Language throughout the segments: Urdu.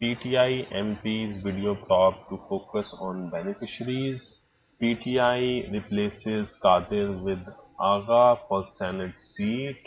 PTI MP's video prop to focus on beneficiaries. PTI replaces Qadir with Agha for Senate seat.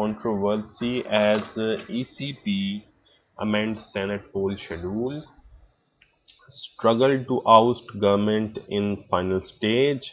controversy as ECP amends Senate poll schedule. Struggle to oust government in final stage.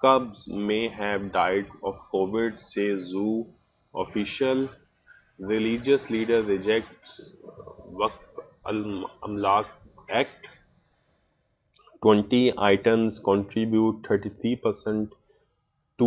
cubs may have died of COVID, say zoo official. Religious leader rejects Waqf al-Amlak Act. 20 items contribute 33% to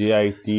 JIT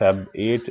Feb 8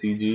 CG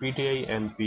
PTI MP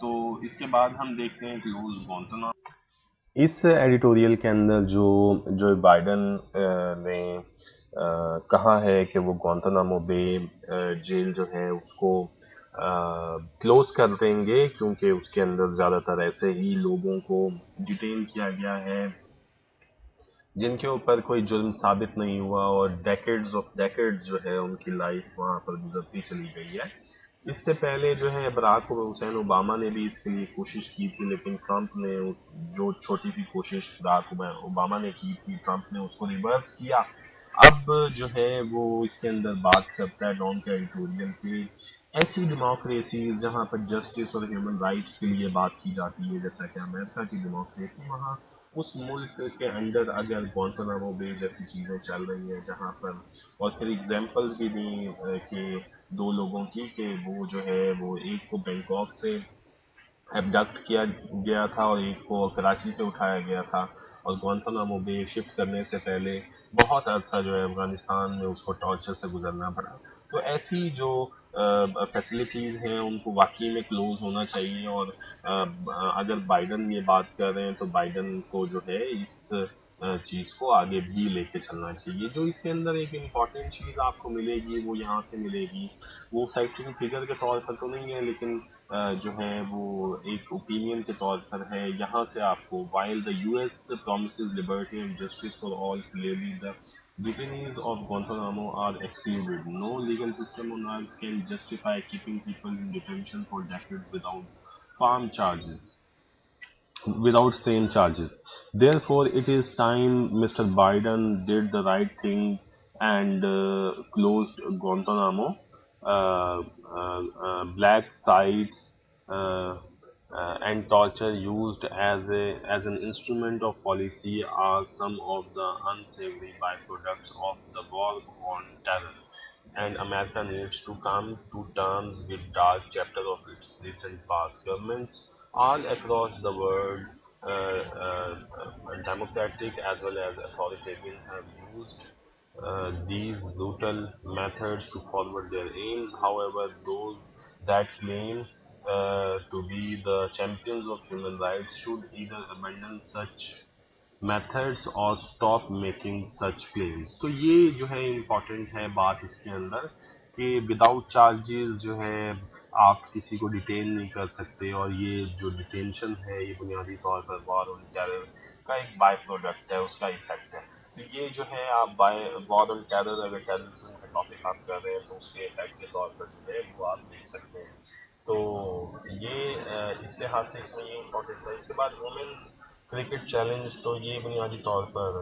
تو اس کے بعد ہم دیکھتے ہیں کلوز گوانتانامو۔ اس ایڈیٹوریل کے اندر جو بائیڈن نے کہا ہے کہ وہ گوانتانامو بے جیل جو ہے اس کو کلوز کر دیں گے، کیونکہ اس کے اندر زیادہ تر ایسے ہی لوگوں کو ڈیٹین کیا گیا ہے جن کے اوپر کوئی جرم ثابت نہیں ہوا، اور ڈیکیڈز آف ڈیکیڈز جو ہے ان کی لائف وہاں پر گزرتی چلی گئی ہے۔ اس سے پہلے جو ہے براک حسین اوباما نے بھی اس کے لیے کوشش کی تھی، لیکن ٹرمپ نے جو چھوٹی سی کوشش براک اوباما نے کی تھی، ٹرمپ نے اس کو ریورس کیا۔ اب جو ہے وہ اس کے اندر بات کرتا ہے ڈان ٹیریٹوریل کی ایسی ڈیموکریسیز جہاں پر جسٹس اور ہیومن رائٹس کے لیے بات کی جاتی ہے، جیسا کہ امریکہ کی ڈیموکریسی، وہاں اس ملک کے اندر اگر گوانتانامو بے جیسی چیزیں چل رہی ہیں جہاں پر، اور پھر ایگزامپلز بھی دی کہ دو لوگوں کی کہ وہ جو ہے وہ ایک کو بینکاک سے ایبڈکٹ کیا گیا تھا اور ایک کو کراچی سے اٹھایا گیا تھا، اور گوانتانامو بے شفٹ کرنے سے پہلے بہت عرصہ جو ہے افغانستان میں اس کو ٹارچر سے گزرنا پڑا۔ تو ایسی جو فیسلٹیز ہیں ان کو واقعی میں کلوز ہونا چاہیے، اور اگر بائیڈن یہ بات کر رہے ہیں تو بائیڈن کو جو ہے اس چیز کو آگے بھی لے کے چلنا چاہیے۔ جو اس کے اندر ایک امپورٹنٹ چیز آپ کو ملے گی وہ یہاں سے ملے گی، وہ فیکٹنگ فگر کے طور پر تو نہیں ہے، لیکن جو ہے وہ ایک اوپینین کے طور پر ہے۔ یہاں سے آپ کو while the US promises liberty and justice for all, clearly the detainees of Guantanamo are excluded. No legal system on earth can justify keeping people in detention for decades without frame charges. Therefore, it is time Mr. Biden did the right thing and closed Guantanamo. Black sites and torture used as an instrument of policy are some of the unsavory byproducts of the war on terror, and America needs to come to terms with dark chapter of its recent past. Governments all across the world, democratic as well as authoritarian, have used these brutal methods to forward their aims. However, those that claim to be the champions of human rights should either abandon such methods اور اسٹاپ میکنگ سچ کلیمز۔ تو یہ جو ہے امپورٹنٹ ہے بات اس کے اندر کہ وداؤٹ چارجز جو ہے آپ کسی کو ڈیٹین نہیں کر سکتے، اور یہ جو ڈیٹینشن ہے یہ بنیادی طور پر وار آن ٹیرر کا ایک بائی پروڈکٹ ہے، اس کا افیکٹ ہے۔ تو یہ جو ہے آپ وار آن ٹیرر، اگر ٹیررزم کا ٹاپک آپ کر رہے ہیں تو اس کے افیکٹ کے طور پر جو ہے وہ آپ دیکھ سکتے ہیں۔ تو یہ اس لحاظ سے اس میں یہ امپورٹنٹ ہے۔ اس کے بعد وومنز کرکٹ چیلنج، تو یہ بنیادی طور پر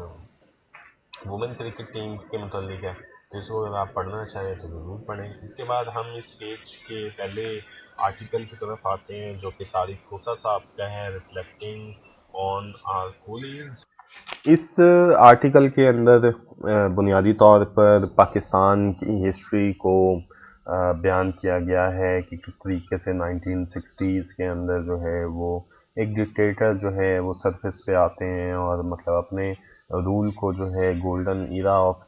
وومن کرکٹ ٹیم کے متعلق ہے، تو اس کو اگر آپ پڑھنا چاہیں تو ضرور پڑھیں۔ اس کے بعد ہم اس پیج کے پہلے آرٹیکل کی طرف آتے ہیں جو کہ طارق کھوسہ صاحب کا ہے، ریفلیکٹنگ آن آر ہولیز۔ اس آرٹیکل کے اندر بنیادی طور پر پاکستان کی ہسٹری کو بیان کیا گیا ہے کہ کس طریقے سے 1960s کے اندر جو ہے وہ ایک ڈکٹیٹر جو ہے وہ سرفس پہ آتے ہیں، اور مطلب اپنے رول کو جو ہے golden era of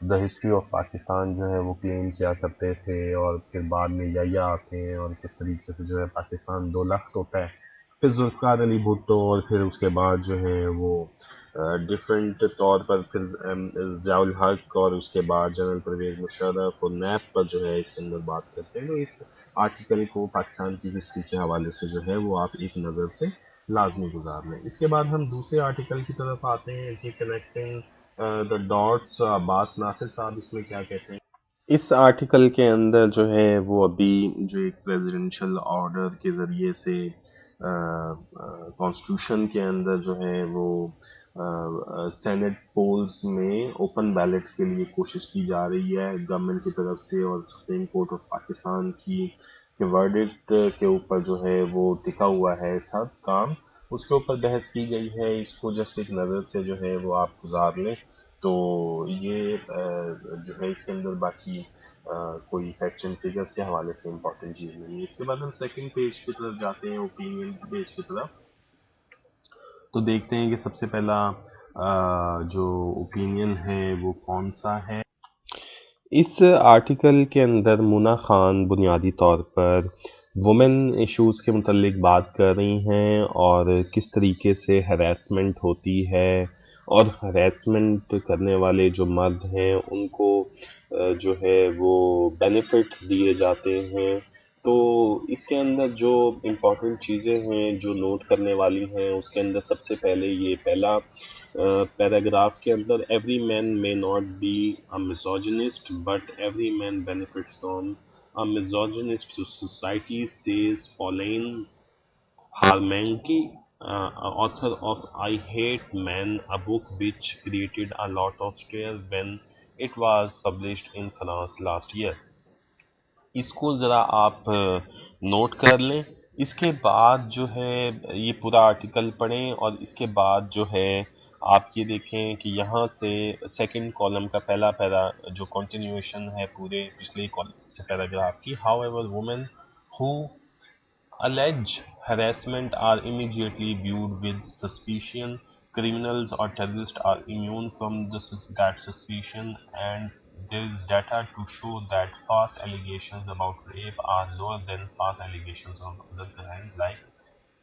the history of Pakistan جو ہے وہ کلیم کیا کرتے تھے، اور پھر بعد میں یا آتے ہیں اور کس طریقے سے جو ہے پاکستان دو لخت ہوتا ہے، پھر ذوالفقار علی بھٹو، اور پھر اس کے بعد جو ہے وہ ڈفرینٹ طور پر پھر ضیاء الحق، اور اس کے بعد جنرل پرویز مشرف اور نیب پر جو ہے اس کے اندر بات کرتے ہیں۔ تو اس آرٹیکل کو پاکستان کی ہسٹری کے حوالے سے جو ہے وہ آپ ایک نظر سے لازمی گزار لیں۔ اس کے بعد ہم دوسرے آرٹیکل کی طرف آتے ہیں جی، کنیکٹنگ دا ڈاٹس۔ عباس ناصر صاحب اس میں کیا کہتے ہیں؟ اس آرٹیکل کے اندر جو ہے وہ ابھی جو ایک پریزیڈنشل آرڈر کے ذریعے سے کانسٹیٹیوشن کے اندر جو ہے وہ سینٹ پولز میں اوپن بیلٹ کے لیے کوشش کی جا رہی ہے گورنمنٹ کی طرف سے، اور سپریم کورٹ آف پاکستان کی کے ورڈکٹ کے اوپر جو ہے وہ ٹکا ہوا ہے سب کام، اس کے اوپر بحث کی گئی ہے۔ اس کو جسٹ ایک نظر سے جو ہے وہ آپ گزار لیں، تو یہ جو ہے اس کے اندر باقی کوئی فیکٹ اینڈ فگرس کے حوالے سے امپورٹنٹ چیز نہیں ہے۔ اس کے بعد ہم سیکنڈ پیج کی طرف جاتے ہیں، اوپینین پیج کی طرف، تو دیکھتے ہیں کہ سب سے پہلا جو اوپینین ہے وہ کون سا ہے۔ اس آرٹیکل کے اندر مونا خان بنیادی طور پر وومن ایشوز کے متعلق بات کر رہی ہیں اور کس طریقے سے ہراسمنٹ ہوتی ہے، اور ہراسمنٹ کرنے والے جو مرد ہیں ان کو جو ہے وہ بینیفٹ دیے جاتے ہیں۔ تو اس کے اندر جو امپورٹنٹ چیزیں ہیں جو نوٹ کرنے والی ہیں، اس کے اندر سب سے پہلے یہ پہلا پیراگراف کے اندر every man may not be a misogynist but every man benefits from a misogynist society, says Pauline Harmanki, author of I Hate Men, a book which created a lot of stir when it was published in France last year. اس کو ذرا آپ نوٹ کر لیں۔ اس کے بعد جو ہے یہ پورا آرٹیکل پڑھیں، اور اس کے بعد جو ہے آپ یہ دیکھیں کہ یہاں سے سیکنڈ کالم کا پہلا پیرا جو کنٹینیویشن ہے پورے پچھلے کالم سے پیراگراف کی، however women who alleged harassment are immediately viewed with suspicion. Criminals or terrorists are immune from that suspicion, and there is data to show that false allegations about rape are lower than false allegations of other crimes like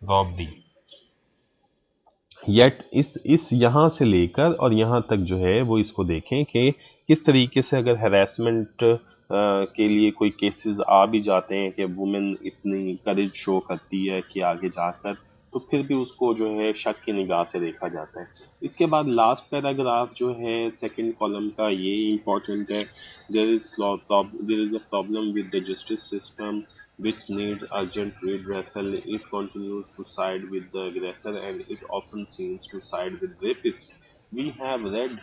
robbery. یٹ اس یہاں سے لے کر اور یہاں تک جو ہے وہ اس کو دیکھیں کہ کس طریقے سے اگر ہراسمنٹ کے لیے کوئی کیسز آ بھی جاتے ہیں کہ وومن اتنی کریج شو کرتی ہے کہ آگے جا کر، تو پھر بھی اس کو جو ہے شک کی نگاہ سے دیکھا جاتا ہے۔ اس کے بعد لاسٹ پیراگراف جو ہے سیکنڈ کالم کا یہ امپورٹنٹ ہے، there is a problem with the justice system which needs urgent redressal. It continues to side with the aggressor and it often seems to side with rapists. We have read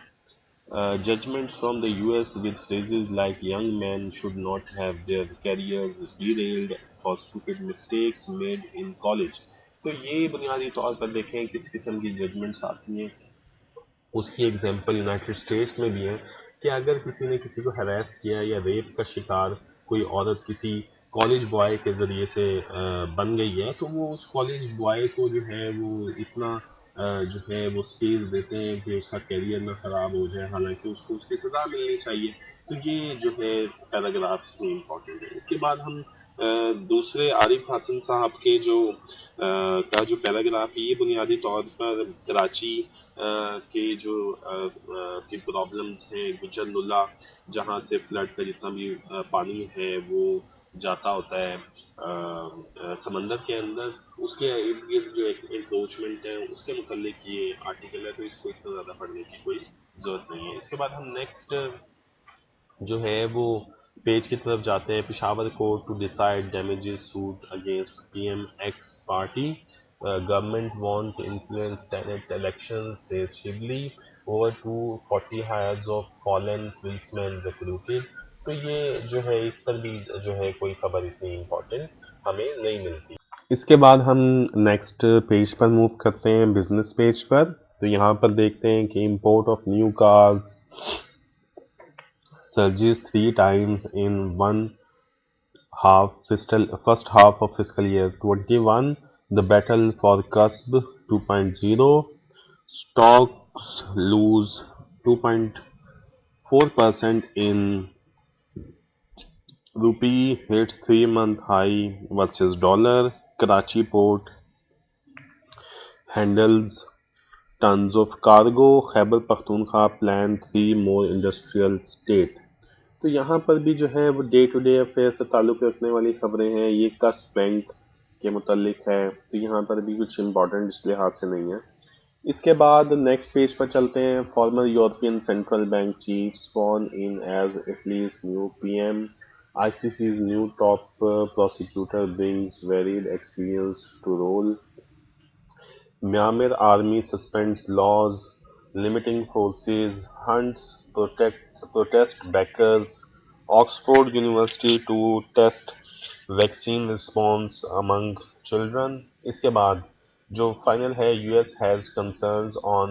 judgments from the US with phrases like young men should not have their careers derailed for stupid mistakes made in college. تو یہ بنیادی طور پر دیکھیں کس قسم کی ججمنٹس آتی ہیں۔ اس کی ایگزامپل یونائٹڈ اسٹیٹس میں بھی ہے کہ اگر کسی نے کسی کو ہراس کیا یا ریپ کا شکار کوئی عورت کسی کالج بوائے کے ذریعے سے بن گئی ہے، تو وہ اس کالج بوائے کو جو ہے وہ اتنا جو ہے وہ اسپیس دیتے ہیں کہ اس کا کیریئر نہ خراب ہو جائے، حالانکہ اس کو اس کی سزا ملنی چاہیے۔ تو یہ جو ہے پیراگرافس میں امپورٹنٹ ہے۔ اس کے بعد ہم دوسرے عارف حسن صاحب کے جو کا جو پیراگراف ہے، یہ بنیادی طور پر کراچی کے جو کی پرابلمس ہیں، گجر نلا جہاں سے فلڈ کا جتنا بھی پانی ہے وہ جاتا ہوتا ہے سمندر کے اندر، اس کے ارد گرد جو انکروچمنٹ ہے اس کے متعلق یہ آرٹیکل ہے، تو اس کو اتنا زیادہ پڑھنے کی کوئی ضرورت نہیں ہے۔ اس کے بعد ہم نیکسٹ جو ہے وہ پیج کی طرف جاتے ہیں۔ Peshawar court to decide damages suit against P M X party, government want to influence Senate election says Shibli, over 240 heirs of fallen police men recruited. تو یہ جو ہے اس پر بھی جو ہے کوئی خبر اتنی امپورٹنٹ ہمیں نہیں ملتی۔ اس کے بعد ہم نیکسٹ پیج پر موو کرتے ہیں، بزنس پیج پر۔ تو یہاں پر دیکھتے ہیں کہ import of new cars surges 3 times in first half of fiscal year 21. The battle for cusp 2.0. Stocks lose 2.4% in rupee, hits 3-month high versus dollar. Karachi port handles tons of cargo. Khyber Pakhtunkhwa plan 3 more industrial state. تو یہاں پر بھی جو ہے وہ ڈے ٹو ڈے افیئر سے تعلق رکھنے والی خبریں ہیں۔ یہ کسب بینک کے متعلق ہے، تو یہاں پر بھی کچھ امپورٹنٹ اس لحاظ سے نہیں ہے۔ اس کے بعد نیکسٹ پیج پر چلتے ہیں۔ Former European central bank chief sworn in as Italy's new P M, I C C's new top prosecutor brings varied experience to role, Myanmar army suspends laws limiting forces, hunts protest backers, Oxford University to test vaccine response among children. اس کے بعد جو فائنل ہے، US has concerns on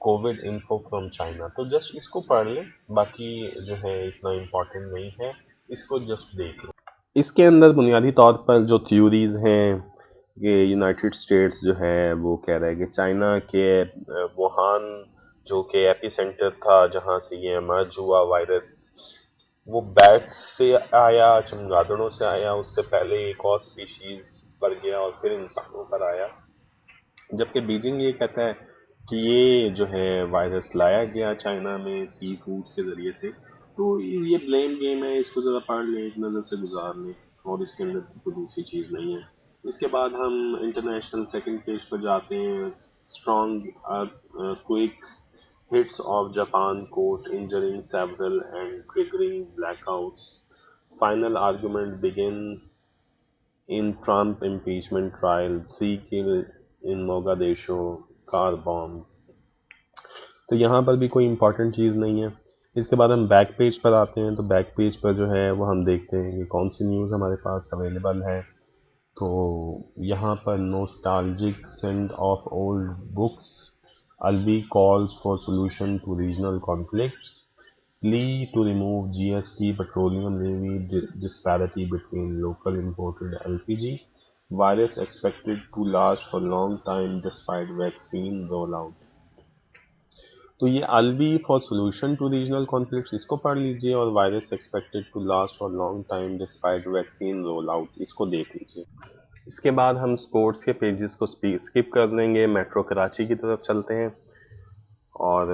COVID info from China. تو جسٹ اس کو پڑھ لیں، باقی جو ہے اتنا امپورٹنٹ نہیں ہے، اس کو جسٹ دیکھ لیں۔ اس کے اندر بنیادی طور پر جو تھیوریز ہیں کہ یونائٹڈ اسٹیٹس جو ہے وہ کہہ رہا ہے کہ چائنا کے ووہان جو کہ ایپی سینٹر تھا جہاں سے یہ ایمرج ہوا وائرس، وہ بیٹس سے آیا، چمگادڑوں سے آیا، اس سے پہلے ایک اور اسپیشیز پر گیا اور پھر انسانوں پر آیا، جبکہ بیجنگ یہ کہتا ہے کہ یہ جو ہے وائرس لایا گیا چائنا میں سی فوڈس کے ذریعے سے. تو یہ بلیم گیم ہے، اس کو ذرا پڑھ لیں، ایک نظر سے گزار لیں، اور اس کے اندر کوئی دوسری چیز نہیں ہے. اس کے بعد ہم انٹرنیشنل سیکنڈ پیج پر جاتے ہیں. Strong quick hits of Japan court injuring several and triggering blackouts. Final argument began in Trump impeachment trial. 3 killed in Mogadishu car bomb. تو یہاں پر بھی کوئی امپورٹنٹ چیز نہیں ہے. اس کے بعد ہم بیک پیج پر آتے ہیں. تو بیک پیج پر جو ہے وہ ہم دیکھتے ہیں کہ کون سی نیوز ہمارے پاس اویلیبل ہے. تو یہاں پر nostalgic scent of old books. Albi calls for solution to regional conflicts. Plea to remove GST petroleum levy disparity between local imported LPG. Virus expected to last for long time despite vaccine rollout. تو یہ Alvi for solution to regional conflicts اس کو پڑھ لیجئے، اور virus expected to last for long time despite vaccine roll out اس کو دیکھ لیجئے. اس کے بعد ہم سپورٹس کے پیجز کو سکپ کر دیں گے، میٹرو کراچی کی طرف چلتے ہیں. اور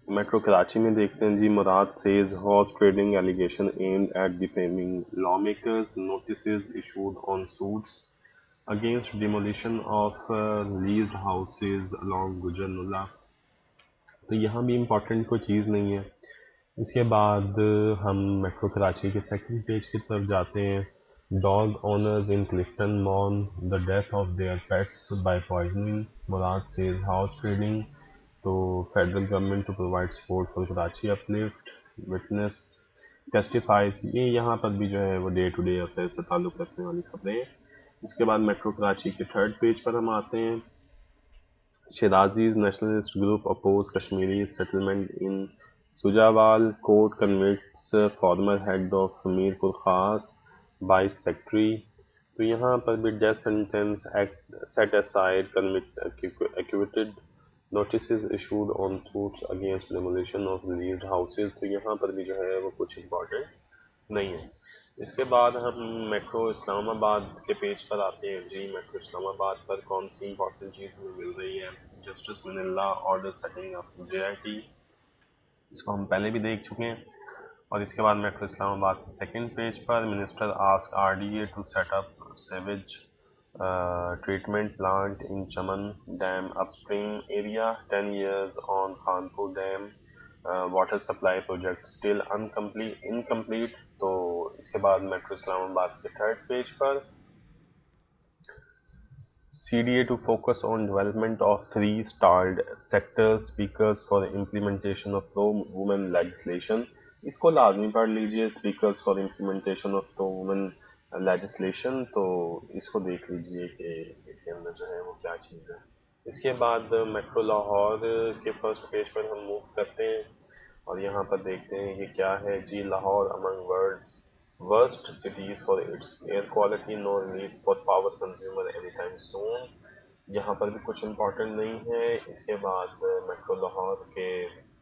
میٹرو کراچی میں دیکھتے ہیں جی، Murad says horse trading allegation aimed at defaming lawmakers, notices issued on suits against demolition of leased houses along Gujjar Nala. تو یہاں بھی امپورٹنٹ کوئی چیز نہیں ہے. اس کے بعد ہم میٹرو کراچی کے سیکنڈ پیج کی طرف جاتے ہیں. ڈاگ اونرز ان کلفٹن مون the death of their pets by poisoning, Murad says house trading. تو federal government to provide support for Karachi uplift, witness testifies. یہ یہاں پر بھی جو ہے وہ ڈے ٹو ڈے افیئر سے تعلق رکھنے والی خبریں ہیں. اس کے بعد میٹرو کراچی کے تھرڈ پیج پر ہم آتے ہیں. Shirazi's nationalist group opposed Kashmiri settlement in Sujawal. Court convicts former head of Mirpur Khas by secretary. تو یہاں پر بھی death sentence set aside, acquitted, notices issued on suits against demolition of leased houses. تو یہاں پر بھی جو ہے وہ کچھ امپورٹنٹ نہیں ہے. اس کے بعد ہم میٹرو اسلام آباد کے پیج پر آتے ہیں. جی میٹرو اسلام آباد پر کون سی امپورٹنٹ چیز ہمیں مل رہی ہے؟ جسٹس من اللہ آرڈر سیٹنگ اپ JIT، اس کو ہم پہلے بھی دیکھ چکے ہیں. اور اس کے بعد میٹرو اسلام آباد کے سیکنڈ پیج پر minister ask RDA to set up sewage treatment plant in Chaman dam upstream area. 10 years on Khanpur dam water supply project still incomplete. تو اس کے بعد میٹرو اسلام آباد کے تھرڈ پیج پر CDA to focus on development of 3 stalled sectors, speakers for implementation of pro-women legislation. اس کو لازمی پڑھ لیجئے، speakers for implementation of pro-women legislation. تو اس کو دیکھ لیجئے کہ اس کے اندر جو ہے وہ کیا چیز ہے. اس کے بعد میٹرو لاہور کے فرسٹ پیج پر ہم موو کرتے ہیں، اور یہاں پر دیکھتے ہیں یہ کیا ہے. جی Lahore among world's worst cities for its air quality, no relief for power consumer anytime soon. یہاں پر بھی کچھ امپورٹنٹ نہیں ہے. اس کے بعد میٹرو لاہور کے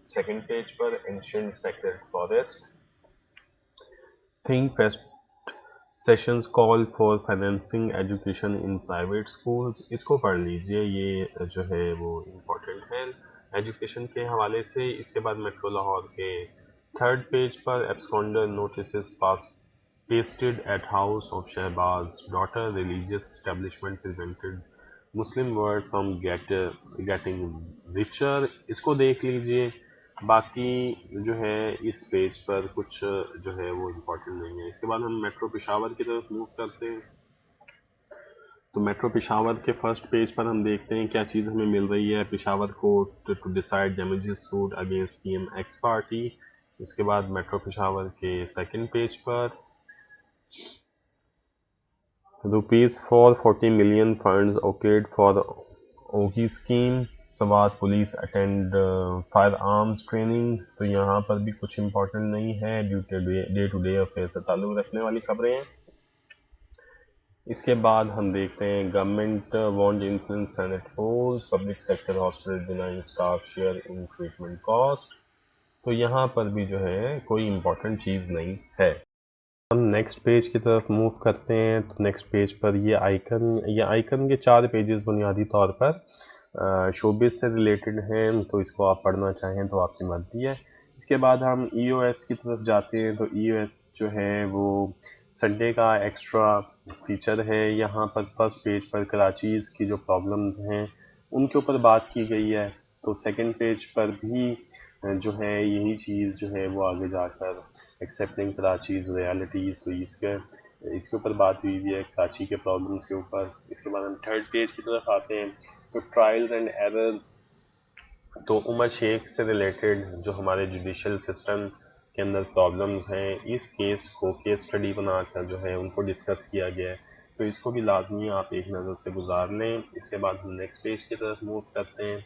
سیکنڈ پیج پر ancient sacred forest. Think fest sessions call for financing education in private schools. اس کو پڑھ لیجئے، یہ جو ہے وہ امپورٹنٹ ہے ایجوکیشن کے حوالے سے. اس کے بعد میٹرو لاہور کے تھرڈ پیج پر absconder notices pasted at house of Shehbaz's daughter. Religious establishment prevented Muslim world from getting richer. اس کو دیکھ لیجئے. باقی جو ہے اس پیج پر کچھ جو ہے وہ امپورٹنٹ نہیں ہے. اس کے بعد ہم میٹرو پشاور کی طرف موو کرتے ہیں. تو میٹرو پشاور کے فرسٹ پیج پر ہم دیکھتے ہیں کیا چیز ہمیں مل رہی ہے. Peshawar court to decide damages suit against PM-X party. اس کے بعد میٹرو پشاور کے سیکنڈ پیج پر ₹440 million funds okayed for Oghi scheme. Swat police attend firearms training. تو یہاں پر بھی کچھ امپورٹنٹ نہیں ہے، ڈے ٹو ڈے افیئر سے تعلق رکھنے والی خبریں ہیں. اس کے بعد ہم دیکھتے ہیں government want influence Senate polls, public sector hospital denying staff share in treatment cost. تو یہاں پر بھی جو ہے کوئی امپورٹنٹ چیز نہیں ہے. ہم نیکسٹ پیج کی طرف موو کرتے ہیں. تو نیکسٹ پیج پر یہ آئیکن کے 4 پیجز بنیادی طور پر شوبز سے ریلیٹڈ ہیں، تو اس کو آپ پڑھنا چاہیں تو آپ کی مرضی ہے. اس کے بعد ہم ای او ایس کی طرف جاتے ہیں. تو ای او ایس جو ہے وہ سنڈے کا ایکسٹرا فیچر ہے. یہاں پر فرسٹ پیج پر کراچیز کی جو پرابلمز ہیں ان کے اوپر بات کی گئی ہے. تو سیکنڈ پیج پر بھی جو ہے یہی چیز جو ہے وہ آگے جا کر ایکسیپٹنگ کراچیز ریالٹیز، تو اس کے اوپر بات ہوئی ہے کراچی کے پرابلمس کے اوپر. اس کے بعد ہم تھرڈ پیج کی طرف آتے ہیں. تو ٹرائلز اینڈ ایررز، تو عمر شیخ سے ریلیٹڈ جو ہمارے جوڈیشل سسٹم کے اندر پرابلمز ہیں، اس کیس کو کیس اسٹڈی بنا کر جو ہے ان کو ڈسکس کیا گیا ہے. تو اس کو بھی لازمی آپ ایک نظر سے گزار لیں. اس کے بعد ہم نیکسٹ پیج کی طرف موو کرتے ہیں.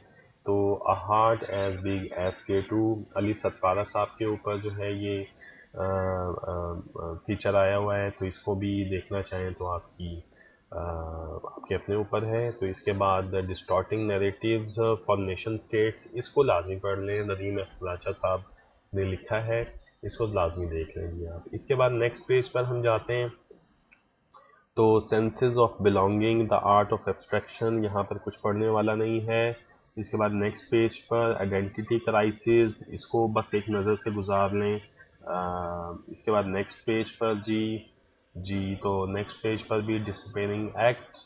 تو a heart as big as کے ٹو، علی ستپارہ صاحب کے اوپر جو ہے یہ فیچر آیا ہوا ہے. تو اس کو بھی دیکھنا چاہیں تو آپ کے اپنے اوپر ہے. تو اس کے بعد distorting narratives for nation states, اس کو لازمی پڑھ لیں. ندیم اخلاچہ صاحب نے لکھا ہے، اس کو لازمی دیکھ لیں گے آپ. اس کے بعد نیکسٹ پیج پر ہم جاتے ہیں. تو senses of belonging the art of abstraction, یہاں پر کچھ پڑھنے والا نہیں ہے. اس کے بعد نیکسٹ پیج پر آئیڈینٹی کرائسس، اس کو بس ایک نظر سے گزار لیں. اس کے بعد نیکسٹ پیج پر تو نیکسٹ پیج پر بھی ڈسپیئرنگ ایکٹس،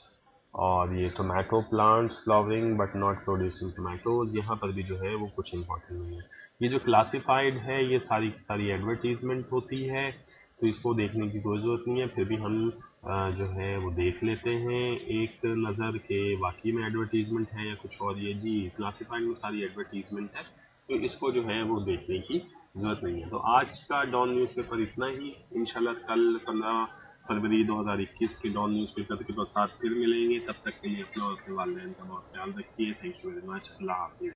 اور یہ tomato plants flowering but not producing tomatoes, یہاں پر بھی جو ہے وہ کچھ امپورٹنٹ نہیں ہے. یہ جو کلاسیفائڈ ہے یہ ساری کی ساری ایڈورٹیزمنٹ ہوتی ہے، تو اس کو دیکھنے کی کوئی ضرورت نہیں ہے. پھر بھی ہم جو ہے وہ دیکھ لیتے ہیں ایک نظر کہ واقعی میں ایڈورٹیزمنٹ ہے یا کچھ اور. یہ جی کلاسیفائڈ میں ساری ایڈورٹیزمنٹ ہے، تو اس کو جو ہے وہ دیکھنے کی ضرورت نہیں ہے. تو آج کا ڈان نیوز پیپر اتنا ہی. انشاءاللہ کل 15 فروری 2021 کے ڈان نیوز پیپر کے ساتھ پھر ملیں گے. تب تک کے لیے اپنا اور اپنے والدین کا بہت خیال رکھیے. Thank you very much. اللہ حافظ.